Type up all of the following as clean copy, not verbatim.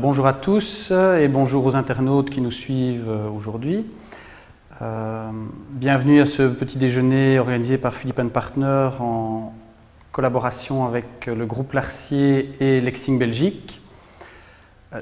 Bonjour à tous et bonjour aux internautes qui nous suivent aujourd'hui. Bienvenue à ce petit déjeuner organisé par Philipp & Partner en collaboration avec le groupe Larcier et Lexing Belgique.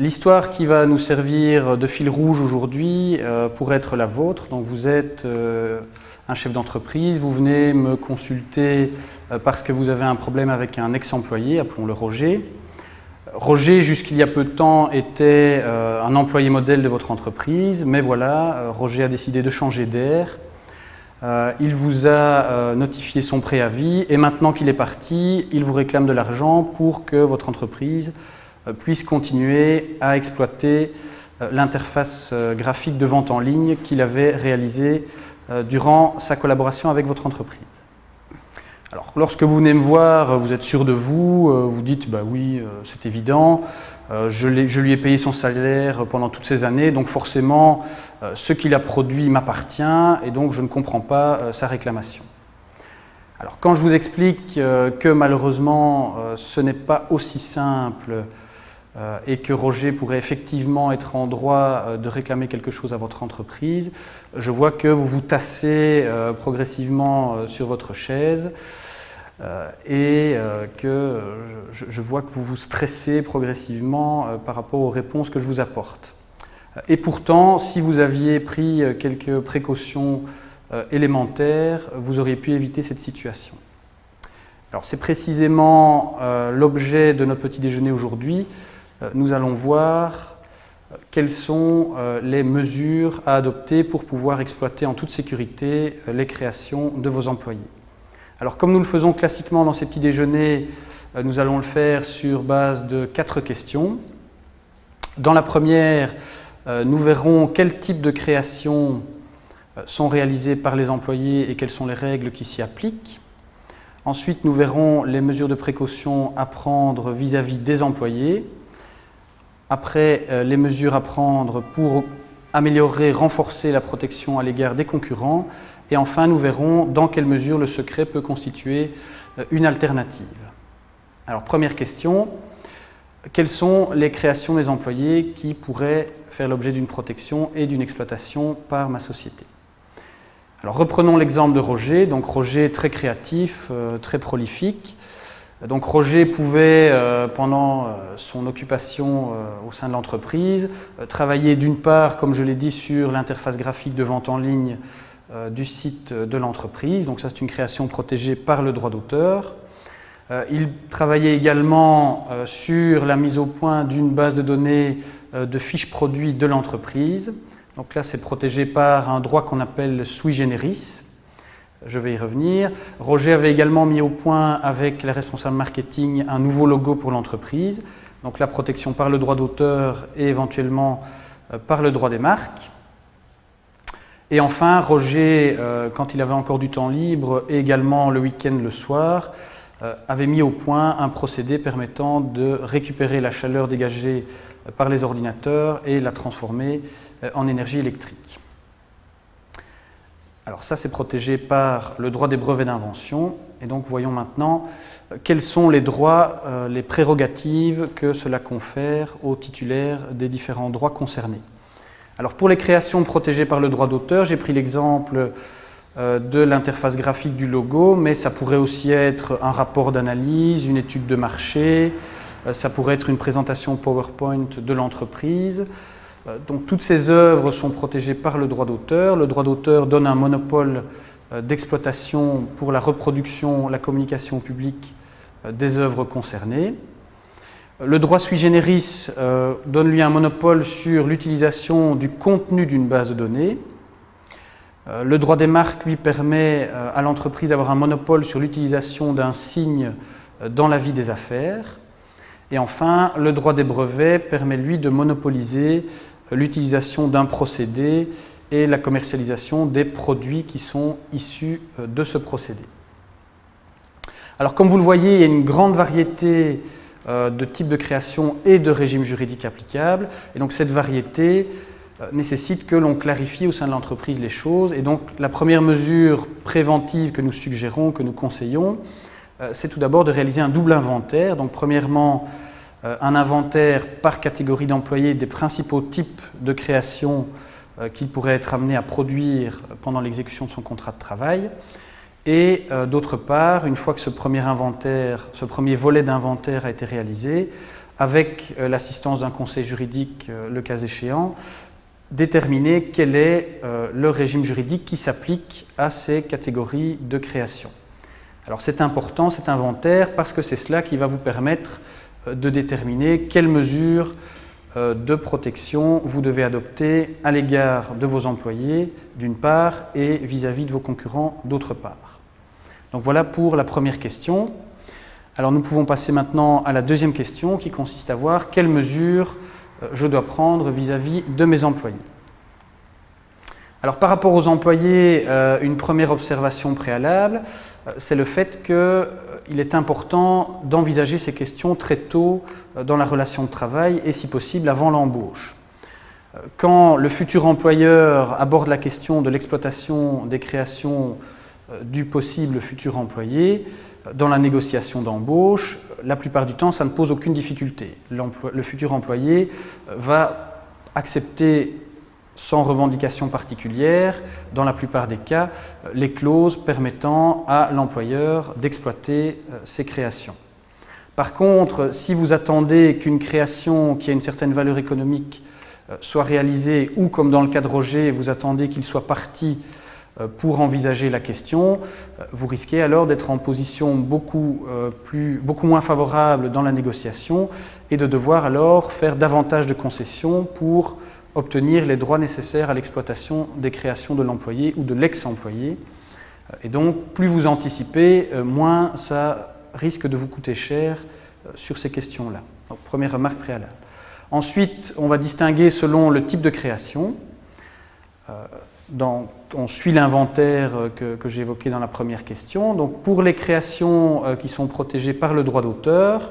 L'histoire qui va nous servir de fil rouge aujourd'hui pourrait être la vôtre. Donc vous êtes un chef d'entreprise, vous venez me consulter parce que vous avez un problème avec un ex-employé, appelons-le Roger. Roger, jusqu'il y a peu de temps, était un employé modèle de votre entreprise, mais voilà, Roger a décidé de changer d'air. Il vous a notifié son préavis et maintenant qu'il est parti, il vous réclame de l'argent pour que votre entreprise puisse continuer à exploiter l'interface graphique de vente en ligne qu'il avait réalisée durant sa collaboration avec votre entreprise. Alors, lorsque vous venez me voir, vous êtes sûr de vous, vous dites bah oui, c'est évident, je lui ai payé son salaire pendant toutes ces années, donc forcément, ce qu'il a produit m'appartient et donc je ne comprends pas sa réclamation. Alors, quand je vous explique que malheureusement, ce n'est pas aussi simple et que Roger pourrait effectivement être en droit de réclamer quelque chose à votre entreprise, je vois que vous vous tassez progressivement sur votre chaise et que je vois que vous vous stressez progressivement par rapport aux réponses que je vous apporte. Et pourtant, si vous aviez pris quelques précautions élémentaires, vous auriez pu éviter cette situation. Alors c'est précisément l'objet de notre petit déjeuner aujourd'hui. Nous allons voir quelles sont les mesures à adopter pour pouvoir exploiter en toute sécurité les créations de vos employés. Alors comme nous le faisons classiquement dans ces petits déjeuners, nous allons le faire sur base de 4 questions. Dans la première, nous verrons quel type de créations sont réalisées par les employés et quelles sont les règles qui s'y appliquent. Ensuite, nous verrons les mesures de précaution à prendre vis-à-vis des employés. Après, les mesures à prendre pour améliorer, renforcer la protection à l'égard des concurrents. Et enfin, nous verrons dans quelle mesure le secret peut constituer une alternative. Alors, première question, quelles sont les créations des employés qui pourraient faire l'objet d'une protection et d'une exploitation par ma société? Alors, reprenons l'exemple de Roger. Donc, Roger, très créatif, très prolifique. Donc Roger pouvait, pendant son occupation au sein de l'entreprise, travailler d'une part, comme je l'ai dit, sur l'interface graphique de vente en ligne du site de l'entreprise. Donc ça, c'est une création protégée par le droit d'auteur. Il travaillait également sur la mise au point d'une base de données de fiches produits de l'entreprise. Donc là, c'est protégé par un droit qu'on appelle sui generis. Je vais y revenir. Roger avait également mis au point avec les responsables marketing un nouveau logo pour l'entreprise. Donc la protection par le droit d'auteur et éventuellement par le droit des marques. Et enfin, Roger, quand il avait encore du temps libre et également le week-end le soir, avait mis au point un procédé permettant de récupérer la chaleur dégagée par les ordinateurs et la transformer en énergie électrique. Alors ça, c'est protégé par le droit des brevets d'invention. Et donc, voyons maintenant quels sont les droits, les prérogatives que cela confère aux titulaires des différents droits concernés. Alors, pour les créations protégées par le droit d'auteur, j'ai pris l'exemple de l'interface graphique du logo, mais ça pourrait aussi être un rapport d'analyse, une étude de marché, ça pourrait être une présentation PowerPoint de l'entreprise. Donc toutes ces œuvres sont protégées par le droit d'auteur. Le droit d'auteur donne un monopole d'exploitation pour la reproduction, la communication publique des œuvres concernées. Le droit sui generis donne lui un monopole sur l'utilisation du contenu d'une base de données. Le droit des marques lui permet à l'entreprise d'avoir un monopole sur l'utilisation d'un signe dans la vie des affaires. Et enfin, le droit des brevets permet lui de monopoliser l'utilisation d'un procédé et la commercialisation des produits qui sont issus de ce procédé. Alors comme vous le voyez, il y a une grande variété de types de création et de régimes juridiques applicables, et donc cette variété nécessite que l'on clarifie au sein de l'entreprise les choses, et donc la première mesure préventive que nous suggérons, que nous conseillons, c'est tout d'abord de réaliser un double inventaire. Donc premièrement, un inventaire par catégorie d'employés des principaux types de création qu'il pourrait être amené à produire pendant l'exécution de son contrat de travail. Et d'autre part, une fois que ce premier volet d'inventaire a été réalisé, avec l'assistance d'un conseil juridique, le cas échéant, déterminer quel est le régime juridique qui s'applique à ces catégories de création. Alors c'est important cet inventaire parce que c'est cela qui va vous permettre de déterminer quelles mesures de protection vous devez adopter à l'égard de vos employés d'une part et vis-à-vis de vos concurrents d'autre part. Donc voilà pour la première question. Alors nous pouvons passer maintenant à la deuxième question qui consiste à voir quelles mesures je dois prendre vis-à-vis de mes employés. Alors par rapport aux employés, une première observation préalable, c'est le fait qu'il est important d'envisager ces questions très tôt dans la relation de travail et si possible avant l'embauche. Quand le futur employeur aborde la question de l'exploitation des créations du possible futur employé, dans la négociation d'embauche, la plupart du temps, ça ne pose aucune difficulté. Le futur employé va accepter sans revendication particulière, dans la plupart des cas, les clauses permettant à l'employeur d'exploiter ses créations. Par contre, si vous attendez qu'une création qui a une certaine valeur économique soit réalisée, ou comme dans le cas de Roger, vous attendez qu'il soit parti pour envisager la question, vous risquez alors d'être en position beaucoup moins favorable dans la négociation et de devoir alors faire davantage de concessions pour obtenir les droits nécessaires à l'exploitation des créations de l'employé ou de l'ex-employé. Et donc, plus vous anticipez, moins ça risque de vous coûter cher sur ces questions-là. Donc, première remarque préalable. Ensuite, on va distinguer selon le type de création. On suit l'inventaire que j'ai évoqué dans la première question. Donc, pour les créations qui sont protégées par le droit d'auteur,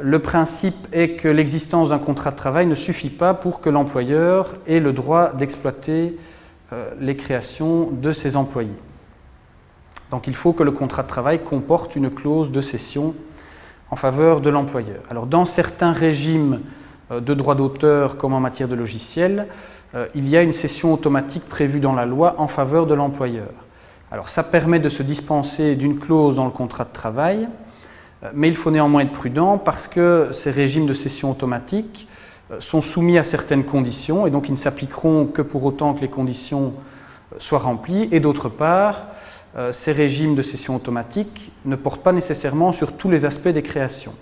le principe est que l'existence d'un contrat de travail ne suffit pas pour que l'employeur ait le droit d'exploiter les créations de ses employés. Donc il faut que le contrat de travail comporte une clause de cession en faveur de l'employeur. Alors dans certains régimes de droit d'auteur, comme en matière de logiciel, il y a une cession automatique prévue dans la loi en faveur de l'employeur. Alors ça permet de se dispenser d'une clause dans le contrat de travail, mais il faut néanmoins être prudent parce que ces régimes de cession automatique sont soumis à certaines conditions et donc ils ne s'appliqueront que pour autant que les conditions soient remplies. Et d'autre part, ces régimes de cession automatique ne portent pas nécessairement sur tous les aspects des créations.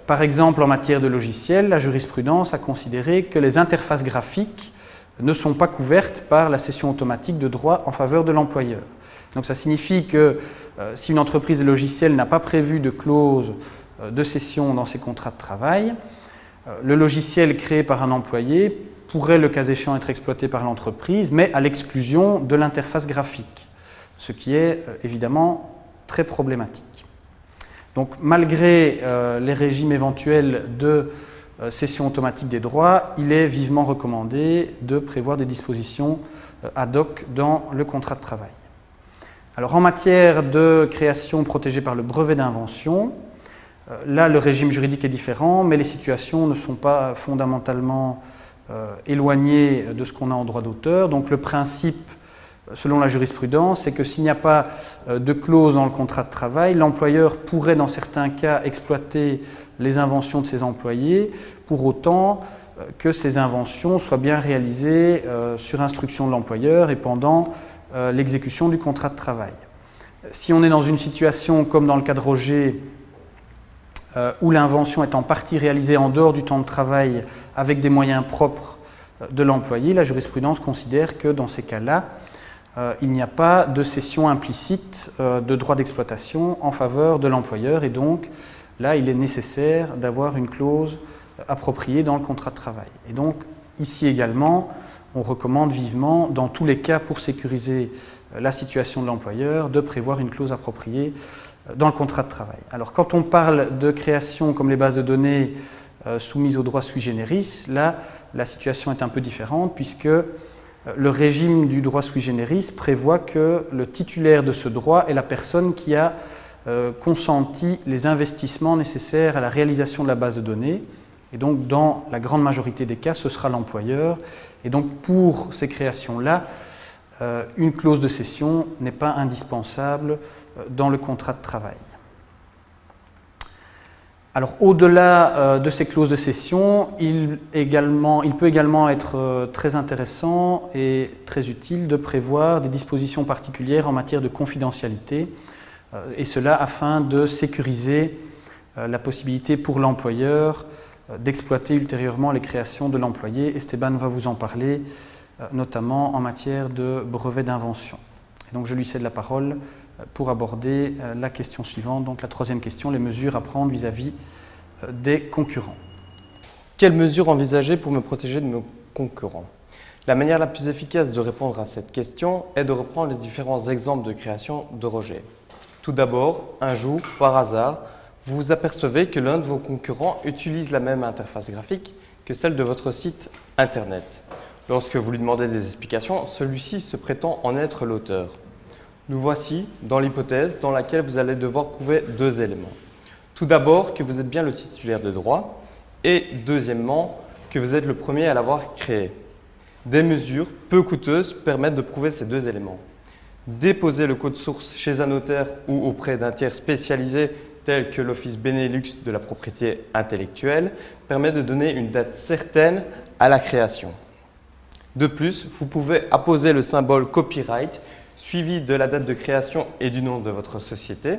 Par exemple, en matière de logiciel, la jurisprudence a considéré que les interfaces graphiques ne sont pas couvertes par la cession automatique de droit en faveur de l'employeur. Donc ça signifie que si une entreprise de logiciel n'a pas prévu de clause de cession dans ses contrats de travail, le logiciel créé par un employé pourrait, le cas échéant, être exploité par l'entreprise, mais à l'exclusion de l'interface graphique, ce qui est évidemment très problématique. Donc malgré les régimes éventuels de cession automatique des droits, il est vivement recommandé de prévoir des dispositions ad hoc dans le contrat de travail. Alors en matière de création protégée par le brevet d'invention, là le régime juridique est différent, mais les situations ne sont pas fondamentalement éloignées de ce qu'on a en droit d'auteur. Donc le principe, selon la jurisprudence, c'est que s'il n'y a pas de clause dans le contrat de travail, l'employeur pourrait dans certains cas exploiter les inventions de ses employés, pour autant que ces inventions soient bien réalisées sur instruction de l'employeur et pendant l'exécution du contrat de travail. Si on est dans une situation comme dans le cas de Roger, où l'invention est en partie réalisée en dehors du temps de travail avec des moyens propres de l'employé, la jurisprudence considère que dans ces cas-là, il n'y a pas de cession implicite de droit d'exploitation en faveur de l'employeur et donc là il est nécessaire d'avoir une clause appropriée dans le contrat de travail. Et donc ici également, on recommande vivement, dans tous les cas pour sécuriser la situation de l'employeur, de prévoir une clause appropriée dans le contrat de travail. Alors quand on parle de création comme les bases de données soumises au droit sui generis, là la situation est un peu différente puisque le régime du droit sui generis prévoit que le titulaire de ce droit est la personne qui a consenti les investissements nécessaires à la réalisation de la base de données. Et donc, dans la grande majorité des cas, ce sera l'employeur. Et donc, pour ces créations-là, une clause de cession n'est pas indispensable dans le contrat de travail. Alors, au-delà de ces clauses de cession, il peut également être très intéressant et très utile de prévoir des dispositions particulières en matière de confidentialité, et cela afin de sécuriser la possibilité pour l'employeur d'exploiter ultérieurement les créations de l'employé. Esteban va vous en parler, notamment en matière de brevet d'invention. Donc je lui cède la parole pour aborder la question suivante, donc la troisième question, les mesures à prendre vis-à-vis des concurrents. Quelles mesures envisager pour me protéger de mes concurrents? La manière la plus efficace de répondre à cette question est de reprendre les différents exemples de création de rejet. Tout d'abord, un jour, par hasard, vous vous apercevez que l'un de vos concurrents utilise la même interface graphique que celle de votre site internet. Lorsque vous lui demandez des explications, celui-ci se prétend en être l'auteur. Nous voici dans l'hypothèse dans laquelle vous allez devoir prouver deux éléments. Tout d'abord, que vous êtes bien le titulaire de droit, et deuxièmement, que vous êtes le premier à l'avoir créé. Des mesures peu coûteuses permettent de prouver ces deux éléments. Déposer le code source chez un notaire ou auprès d'un tiers spécialisé tel que l'Office Benelux de la propriété intellectuelle permet de donner une date certaine à la création. De plus, vous pouvez apposer le symbole copyright suivi de la date de création et du nom de votre société.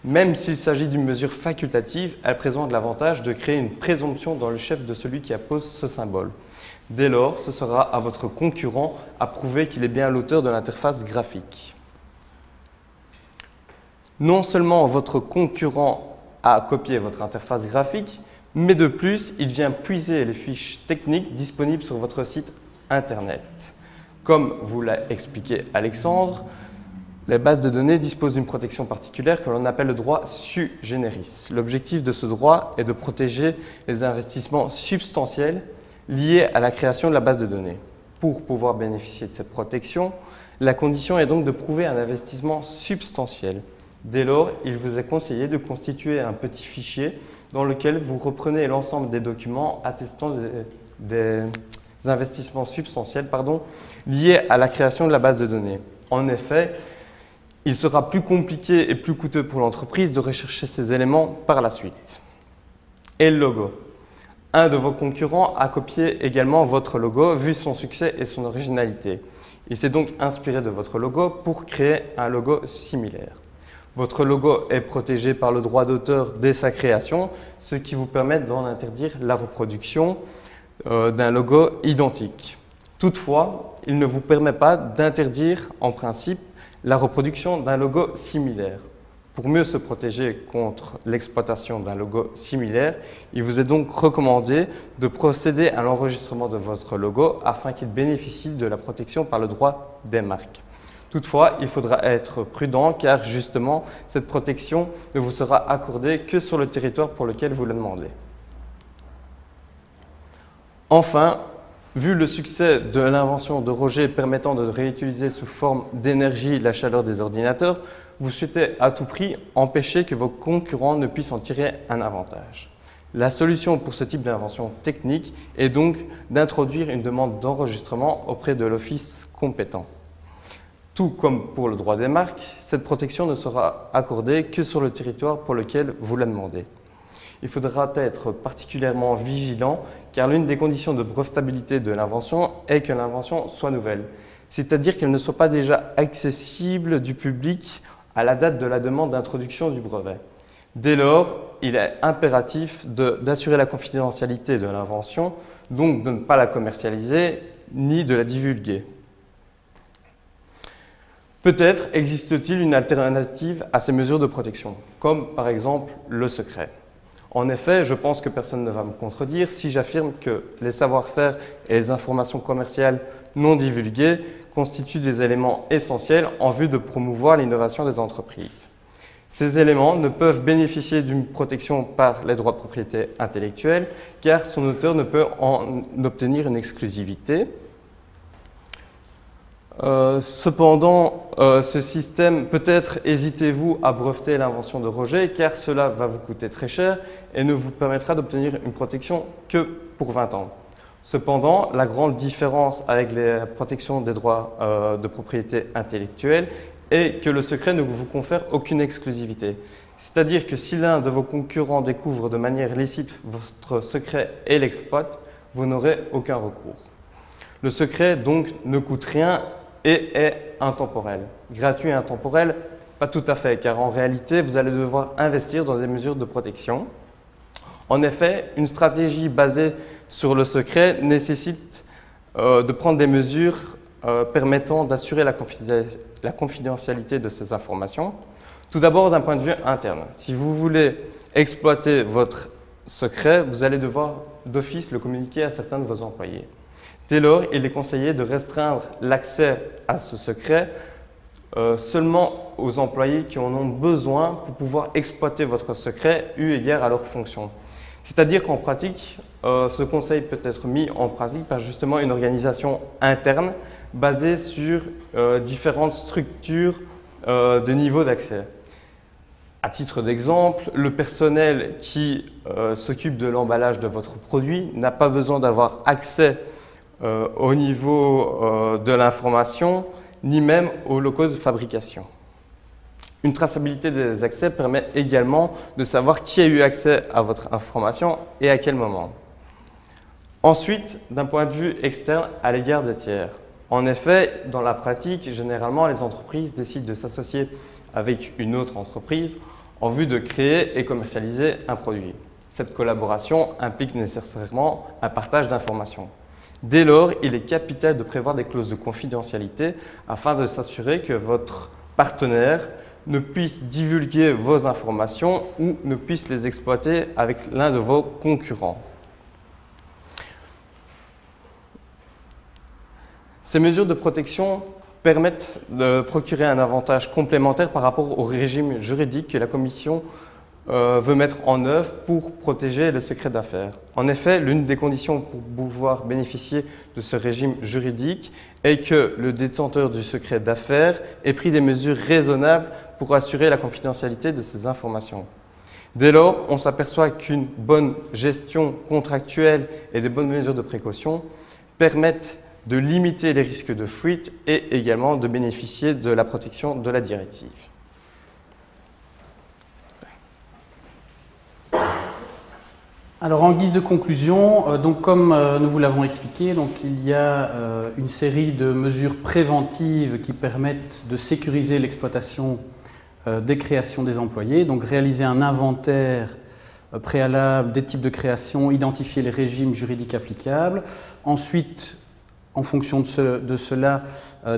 Même s'il s'agit d'une mesure facultative, elle présente l'avantage de créer une présomption dans le chef de celui qui appose ce symbole. Dès lors, ce sera à votre concurrent à prouver qu'il est bien l'auteur de l'interface graphique. Non seulement votre concurrent a copié votre interface graphique, mais de plus, il vient puiser les fiches techniques disponibles sur votre site Internet. Comme vous l'a expliqué Alexandre, les bases de données disposent d'une protection particulière que l'on appelle le droit sui generis. L'objectif de ce droit est de protéger les investissements substantiels liés à la création de la base de données. Pour pouvoir bénéficier de cette protection, la condition est donc de prouver un investissement substantiel. Dès lors, il vous est conseillé de constituer un petit fichier dans lequel vous reprenez l'ensemble des documents attestant des investissements substantiels liés à la création de la base de données. En effet, il sera plus compliqué et plus coûteux pour l'entreprise de rechercher ces éléments par la suite. Et le logo. Un de vos concurrents a copié également votre logo vu son succès et son originalité. Il s'est donc inspiré de votre logo pour créer un logo similaire. Votre logo est protégé par le droit d'auteur dès sa création, ce qui vous permet d'en interdire la reproduction d'un logo identique. Toutefois, il ne vous permet pas d'interdire en principe la reproduction d'un logo similaire. Pour mieux se protéger contre l'exploitation d'un logo similaire, il vous est donc recommandé de procéder à l'enregistrement de votre logo afin qu'il bénéficie de la protection par le droit des marques. Toutefois, il faudra être prudent car justement, cette protection ne vous sera accordée que sur le territoire pour lequel vous la demandez. Enfin, vu le succès de l'invention de Roger permettant de réutiliser sous forme d'énergie la chaleur des ordinateurs, vous souhaitez à tout prix empêcher que vos concurrents ne puissent en tirer un avantage. La solution pour ce type d'invention technique est donc d'introduire une demande d'enregistrement auprès de l'office compétent. Tout comme pour le droit des marques, cette protection ne sera accordée que sur le territoire pour lequel vous la demandez. Il faudra être particulièrement vigilant car l'une des conditions de brevetabilité de l'invention est que l'invention soit nouvelle, c'est-à-dire qu'elle ne soit pas déjà accessible du public à la date de la demande d'introduction du brevet. Dès lors, il est impératif d'assurer la confidentialité de l'invention, donc de ne pas la commercialiser ni de la divulguer. Peut-être existe-t-il une alternative à ces mesures de protection, comme par exemple le secret. En effet, je pense que personne ne va me contredire si j'affirme que les savoir-faire et les informations commerciales non divulguées constituent des éléments essentiels en vue de promouvoir l'innovation des entreprises. Ces éléments ne peuvent bénéficier d'une protection par les droits de propriété intellectuelle car son auteur ne peut en obtenir une exclusivité. Cependant, ce système, peut-être hésitez-vous à breveter l'invention de Roger, car cela va vous coûter très cher et ne vous permettra d'obtenir une protection que pour 20 ans. Cependant, la grande différence avec la protection des droits de propriété intellectuelle est que le secret ne vous confère aucune exclusivité. C'est-à-dire que si l'un de vos concurrents découvre de manière licite votre secret et l'exploite, vous n'aurez aucun recours. Le secret, donc, ne coûte rien et est intemporel. Gratuit et intemporel, pas tout à fait, car en réalité, vous allez devoir investir dans des mesures de protection. En effet, une stratégie basée sur le secret nécessite de prendre des mesures permettant d'assurer la confidentialité de ces informations. Tout d'abord, d'un point de vue interne. Si vous voulez exploiter votre secret, vous allez devoir d'office le communiquer à certains de vos employés. Dès lors, il est conseillé de restreindre l'accès à ce secret seulement aux employés qui en ont besoin pour pouvoir exploiter votre secret eu égard à leur fonction. C'est-à-dire qu'en pratique, ce conseil peut être mis en pratique par justement une organisation interne basée sur différentes structures de niveau d'accès. À titre d'exemple, le personnel qui s'occupe de l'emballage de votre produit n'a pas besoin d'avoir accès au niveau de l'information, ni même aux locaux de fabrication. Une traçabilité des accès permet également de savoir qui a eu accès à votre information et à quel moment. Ensuite, d'un point de vue externe à l'égard des tiers. En effet, dans la pratique, généralement, les entreprises décident de s'associer avec une autre entreprise en vue de créer et commercialiser un produit. Cette collaboration implique nécessairement un partage d'informations. Dès lors, il est capital de prévoir des clauses de confidentialité afin de s'assurer que votre partenaire ne puisse divulguer vos informations ou ne puisse les exploiter avec l'un de vos concurrents. Ces mesures de protection permettent de procurer un avantage complémentaire par rapport au régime juridique que la Commission veut mettre en œuvre pour protéger le secret d'affaires. En effet, l'une des conditions pour pouvoir bénéficier de ce régime juridique est que le détenteur du secret d'affaires ait pris des mesures raisonnables pour assurer la confidentialité de ces informations. Dès lors, on s'aperçoit qu'une bonne gestion contractuelle et des bonnes mesures de précaution permettent de limiter les risques de fuite et également de bénéficier de la protection de la directive. Alors en guise de conclusion, donc comme nous vous l'avons expliqué, donc il y a une série de mesures préventives qui permettent de sécuriser l'exploitation des créations des employés, donc réaliser un inventaire préalable des types de création, identifier les régimes juridiques applicables, ensuite en fonction de cela,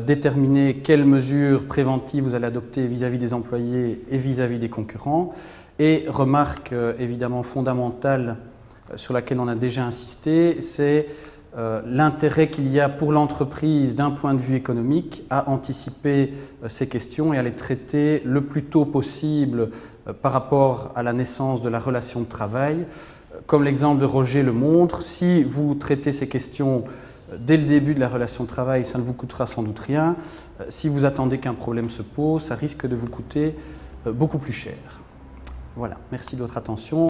déterminer quelles mesures préventives vous allez adopter vis-à-vis des employés et vis-à-vis des concurrents. Et remarque évidemment fondamentale sur laquelle on a déjà insisté, c'est l'intérêt qu'il y a pour l'entreprise d'un point de vue économique à anticiper ces questions et à les traiter le plus tôt possible par rapport à la naissance de la relation de travail. Comme l'exemple de Roger le montre, si vous traitez ces questions dès le début de la relation de travail, ça ne vous coûtera sans doute rien. Si vous attendez qu'un problème se pose, ça risque de vous coûter beaucoup plus cher. Voilà, merci de votre attention.